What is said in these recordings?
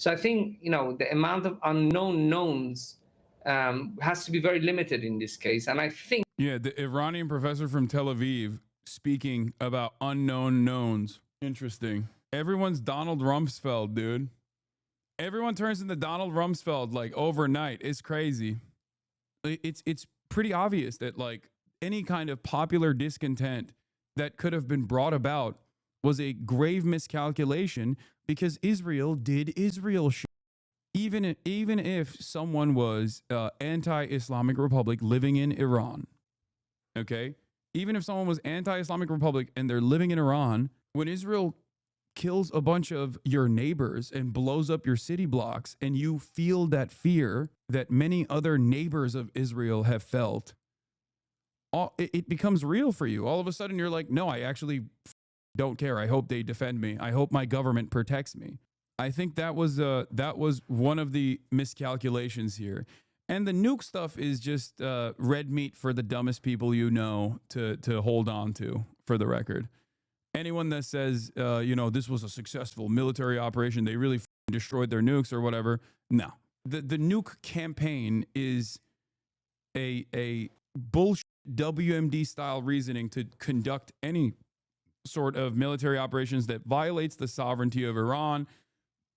So I think, the amount of unknown knowns has to be very limited in this case. And I think. Yeah, the Iranian professor from Tel Aviv speaking about unknown knowns. Interesting. Everyone's Donald Rumsfeld, dude. Everyone turns into Donald Rumsfeld like overnight. It's crazy. It's pretty obvious that like any kind of popular discontent that could have been brought about was a grave miscalculation because Israel did Israel shit. Even if someone was anti-Islamic Republic living in Iran, okay? Even if someone was anti-Islamic Republic and they're living in Iran, when Israel kills a bunch of your neighbors and blows up your city blocks and you feel that fear that many other neighbors of Israel have felt, it becomes real for you. All of a sudden you're like, no, I actually don't care. I hope they defend me. I hope my government protects me. I think that was one of the miscalculations here. And the nuke stuff is just red meat for the dumbest people to hold on to, for the record. Anyone that says, this was a successful military operation, they really destroyed their nukes or whatever, no. The nuke campaign is a bullshit WMD style reasoning to conduct any sort of military operations that violates the sovereignty of Iran.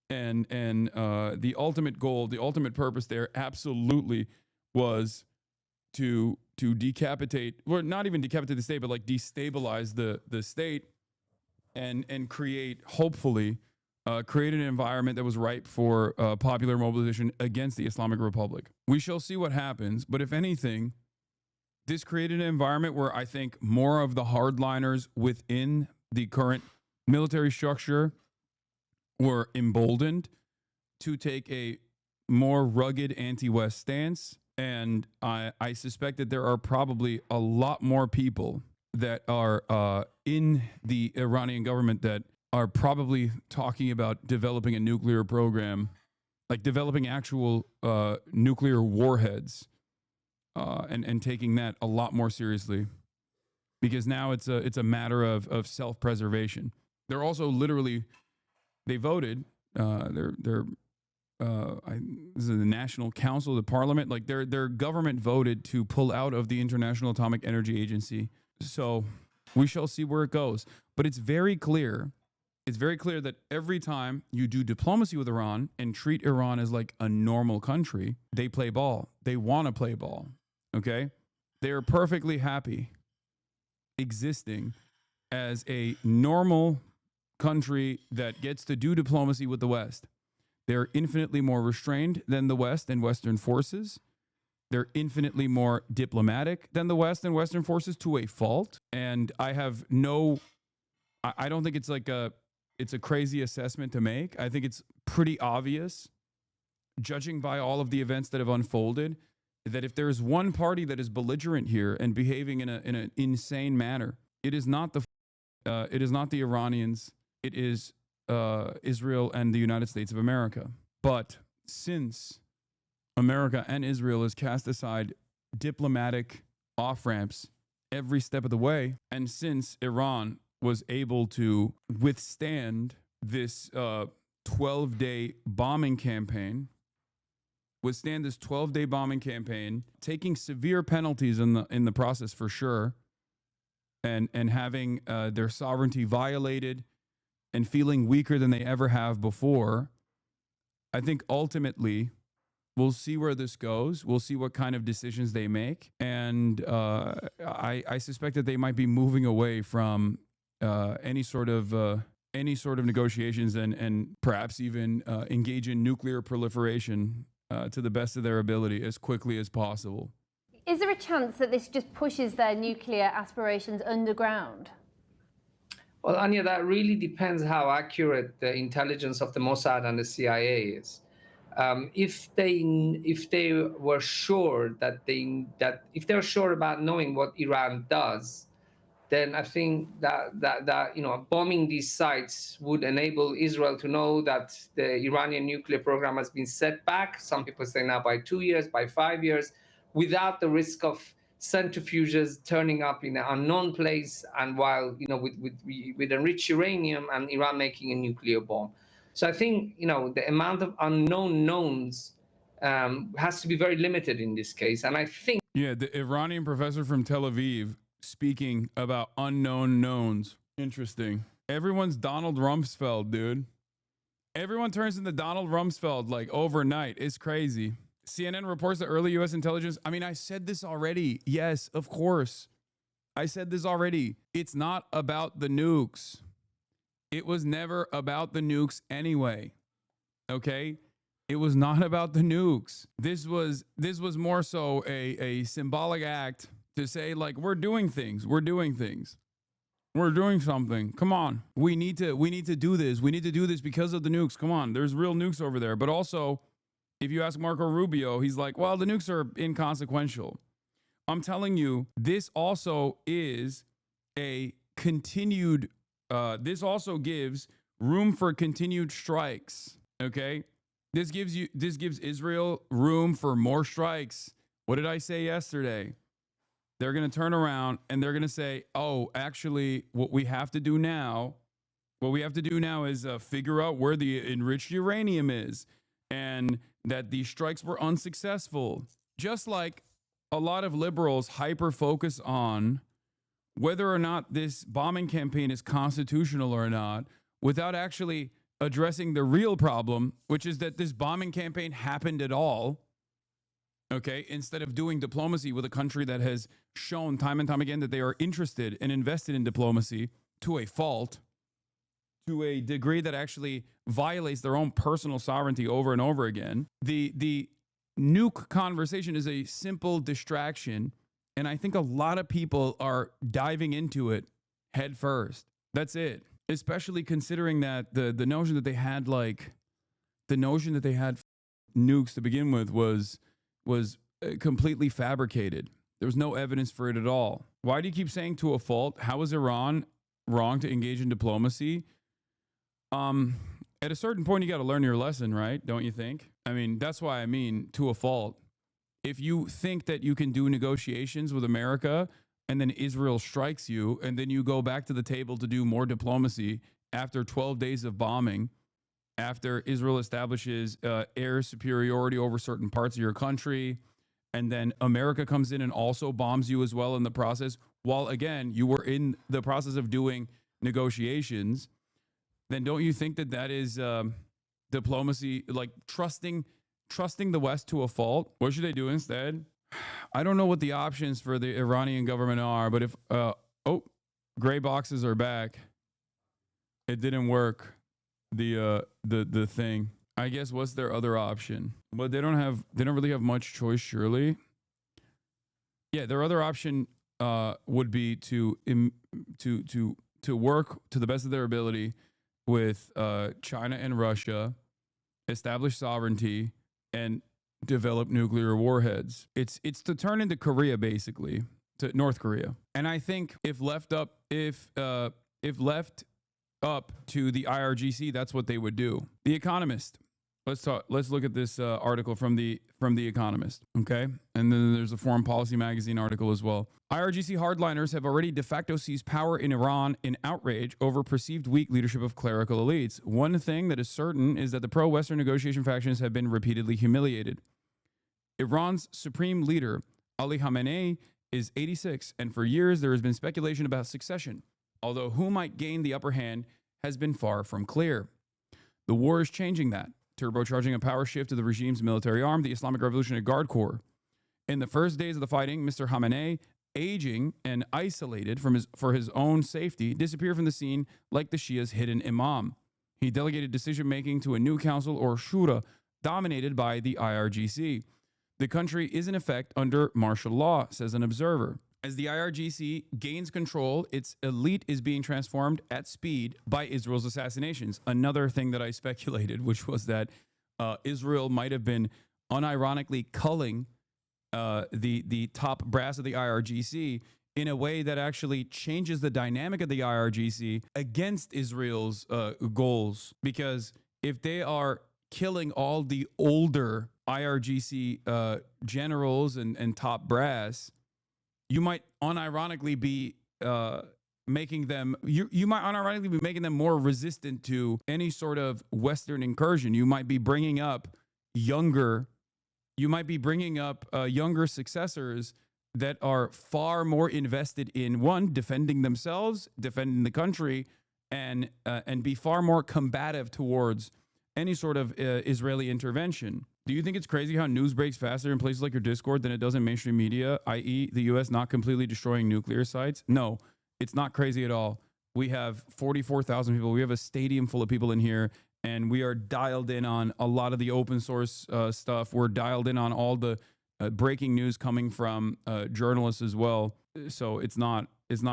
And the ultimate goal, the ultimate purpose there absolutely was to decapitate, or not even decapitate the state, but like destabilize the state and create, hopefully, create an environment that was ripe for popular mobilization against the Islamic Republic. We shall see what happens, but if anything, this created an environment where I think more of the hardliners within the current military structure were emboldened to take a more rugged anti-West stance. And I suspect that there are probably a lot more people that are in the Iranian government that are probably talking about developing a nuclear program, like developing actual nuclear warheads, and taking that a lot more seriously, because now it's a matter of self-preservation. They're also literally, they voted. This is the National Council, the Parliament. Like their government voted to pull out of the International Atomic Energy Agency. So we shall see where it goes. But it's very clear. It's very clear that every time you do diplomacy with Iran and treat Iran as like a normal country, they play ball. They want to play ball. Okay? They're perfectly happy existing as a normal country that gets to do diplomacy with the West. They're infinitely more restrained than the West and Western forces. They're infinitely more diplomatic than the West and Western forces to a fault. And I don't think it's it's a crazy assessment to make. I think it's pretty obvious, judging by all of the events that have unfolded, that if there's one party that is belligerent here and behaving in an insane manner, it is not the Iranians. It is Israel and the United States of America. But since America and Israel has cast aside diplomatic off-ramps every step of the way, and since Iran was able to withstand this 12-day bombing campaign, taking severe penalties in the process for sure, and having their sovereignty violated and feeling weaker than they ever have before, I think ultimately we'll see where this goes. We'll see what kind of decisions they make. And I suspect that they might be moving away from any sort of negotiations and perhaps even engage in nuclear proliferation to the best of their ability as quickly as possible. Is there a chance that this just pushes their nuclear aspirations underground? Well, Anya, that really depends how accurate the intelligence of the Mossad and the CIA is. If they were sure if they're sure about knowing what Iran does, then I think that bombing these sites would enable Israel to know that the Iranian nuclear program has been set back. Some people say now by 2 years, by 5 years, without the risk of centrifuges turning up in an unknown place, and while with enriched uranium and Iran making a nuclear bomb. So I think, the amount of unknown knowns has to be very limited in this case. And I think Yeah, the Iranian professor from Tel Aviv speaking about unknown knowns. Interesting. Everyone's Donald Rumsfeld, dude. Everyone turns into Donald Rumsfeld like overnight. It's crazy. CNN reports that early U.S. intelligence. I mean, I said this already. Yes, of course. I said this already. It's not about the nukes. It was never about the nukes anyway. Okay? It was not about the nukes. This was more so a symbolic act to say, like, we're doing things. We're doing things. We're doing something. Come on. We need to do this. We need to do this because of the nukes. Come on. There's real nukes over there. But also, if you ask Marco Rubio, he's like, well, the nukes are inconsequential. I'm telling you, this also is a continued, this also gives room for continued strikes. Okay? This gives Israel room for more strikes. What did I say yesterday? They're going to turn around and they're going to say, oh, actually, what we have to do now is figure out where the enriched uranium is, and that these strikes were unsuccessful. Just like a lot of liberals hyper focus on whether or not this bombing campaign is constitutional or not, without actually addressing the real problem, which is that this bombing campaign happened at all. Okay, instead of doing diplomacy with a country that has shown time and time again that they are interested and invested in diplomacy to a fault, to a degree that actually violates their own personal sovereignty over and over again. The nuke conversation is a simple distraction, and I think a lot of people are diving into it head first. That's it. Especially considering that the notion that they had nukes to begin with was completely fabricated. There was no evidence for it at all. Why do you keep saying to a fault? How is Iran wrong to engage in diplomacy? At a certain point, you got to learn your lesson, right? Don't you think? I mean, that's why I mean to a fault. If you think that you can do negotiations with America and then Israel strikes you and then you go back to the table to do more diplomacy after 12 days of bombing, after Israel establishes air superiority over certain parts of your country, and then America comes in and also bombs you as well in the process, while again, you were in the process of doing negotiations, then don't you think that is diplomacy, like trusting the West to a fault? What should they do instead? I don't know what the options for the Iranian government are, but if, gray boxes are back. It didn't work. The thing. I guess what's their other option? But they don't really have much choice, surely. Yeah, their other option would be to work to the best of their ability with China and Russia, establish sovereignty, and develop nuclear warheads. It's to turn into Korea, basically, to North Korea. And I think if left up to the IRGC, that's what they would do. The Economist. Let's look at this article from the Economist, okay? And then there's a Foreign Policy Magazine article as well. IRGC hardliners have already de facto seized power in Iran in outrage over perceived weak leadership of clerical elites. One thing that is certain is that the pro-Western negotiation factions have been repeatedly humiliated. Iran's supreme leader, Ali Khamenei, is 86, and for years there has been speculation about succession, although who might gain the upper hand has been far from clear. The war is changing that, turbocharging a power shift to the regime's military arm, the Islamic Revolutionary Guard Corps. In the first days of the fighting, Mr. Khamenei, aging and isolated for his own safety, disappeared from the scene like the Shia's hidden imam. He delegated decision-making to a new council, or shura, dominated by the IRGC. The country is in effect under martial law, says an observer. As the IRGC gains control, its elite is being transformed at speed by Israel's assassinations. Another thing that I speculated, which was that Israel might have been unironically culling the top brass of the IRGC in a way that actually changes the dynamic of the IRGC against Israel's goals. Because if they are killing all the older IRGC generals and top brass, you might unironically be making them, you might unironically be making them more resistant to any sort of Western incursion. You might be bringing up younger younger successors that are far more invested in, one, defending themselves, defending the country, and be far more combative towards any sort of Israeli intervention. Do you think it's crazy how news breaks faster in places like your Discord than it does in mainstream media, i.e. the US not completely destroying nuclear sites? No, it's not crazy at all. We have 44,000 people. We have a stadium full of people in here, and we are dialed in on a lot of the open source stuff. We're dialed in on all the breaking news coming from journalists as well. So it's not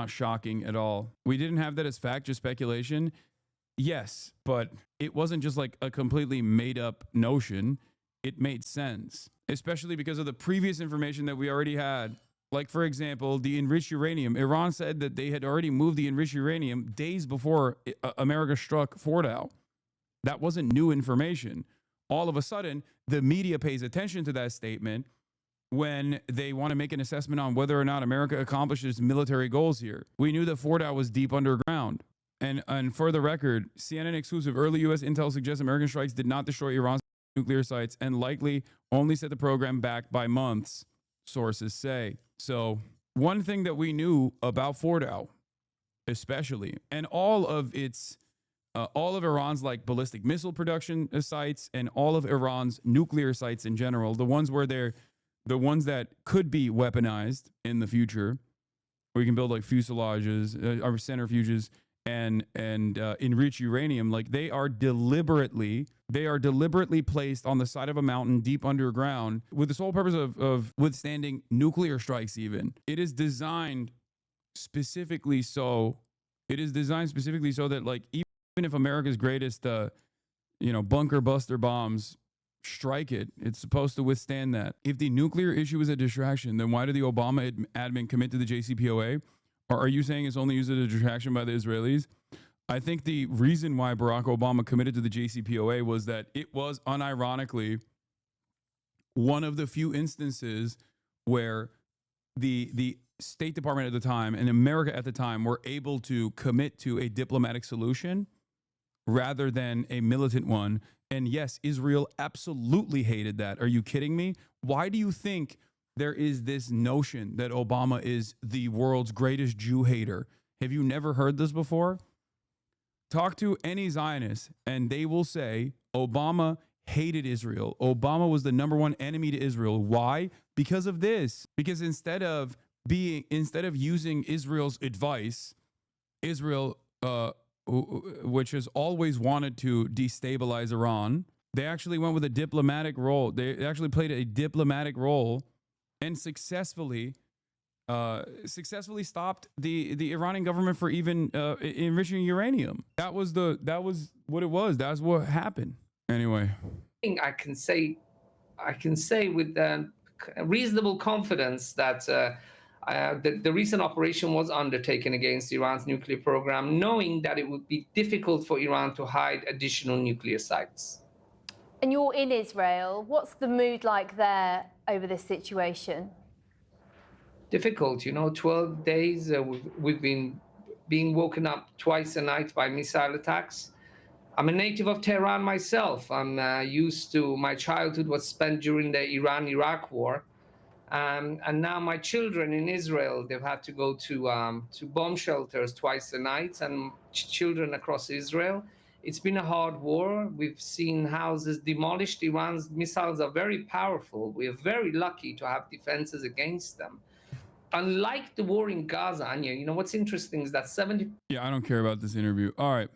shocking at all. We didn't have that as fact, just speculation. Yes, but it wasn't just like a completely made up notion. It made sense, especially because of the previous information that we already had. Like, for example, the enriched uranium. Iran said that they had already moved the enriched uranium days before America struck Fordow. That wasn't new information. All of a sudden, the media pays attention to that statement when they want to make an assessment on whether or not America accomplished its military goals here. We knew that Fordow was deep underground. And for the record, CNN exclusive, early U.S. intel suggests American strikes did not destroy Iran's nuclear sites and likely only set the program back by months, sources say. So one thing that we knew about Fordow, especially, and all of Iran's like ballistic missile production sites and all of Iran's nuclear sites in general, the ones that could be weaponized in the future, where you can build like fuselages or centrifuges and enrich uranium, like they are deliberately placed on the side of a mountain deep underground with the sole purpose of withstanding nuclear strikes. Even it is designed specifically so that like even if America's greatest bunker buster bombs strike it, it's supposed to withstand that. If the nuclear issue is a distraction, then why did the Obama admin commit to the JCPOA? Or are you saying it's only used as a distraction by the Israelis? I think the reason why Barack Obama committed to the JCPOA was that it was unironically one of the few instances where the State Department at the time and America at the time were able to commit to a diplomatic solution rather than a militant one. And yes, Israel absolutely hated that. Are you kidding me? Why do you think there is this notion that Obama is the world's greatest Jew hater? Have you never heard this before? Talk to any Zionist and they will say Obama hated Israel. Obama was the number one enemy to Israel. Why? Because of this. Because instead of using Israel's advice, Israel, which has always wanted to destabilize Iran, they actually went with a diplomatic role. They actually played a diplomatic role and successfully stopped the Iranian government for even enriching uranium. That was what it was. That's what happened. Anyway, I can say with reasonable confidence that the recent operation was undertaken against Iran's nuclear program, knowing that it would be difficult for Iran to hide additional nuclear sites. And you're in Israel. What's the mood like there over this situation? Difficult, 12 days. We've been being woken up twice a night by missile attacks. I'm a native of Tehran myself. I'm used to, my childhood was spent during the Iran-Iraq war. And now my children in Israel, they've had to go to bomb shelters twice a night, and children across Israel. It's been a hard war. We've seen houses demolished. Iran's missiles are very powerful. We are very lucky to have defenses against them. Unlike the war in Gaza, Anya, what's interesting is that 70... Yeah, I don't care about this interview. All right.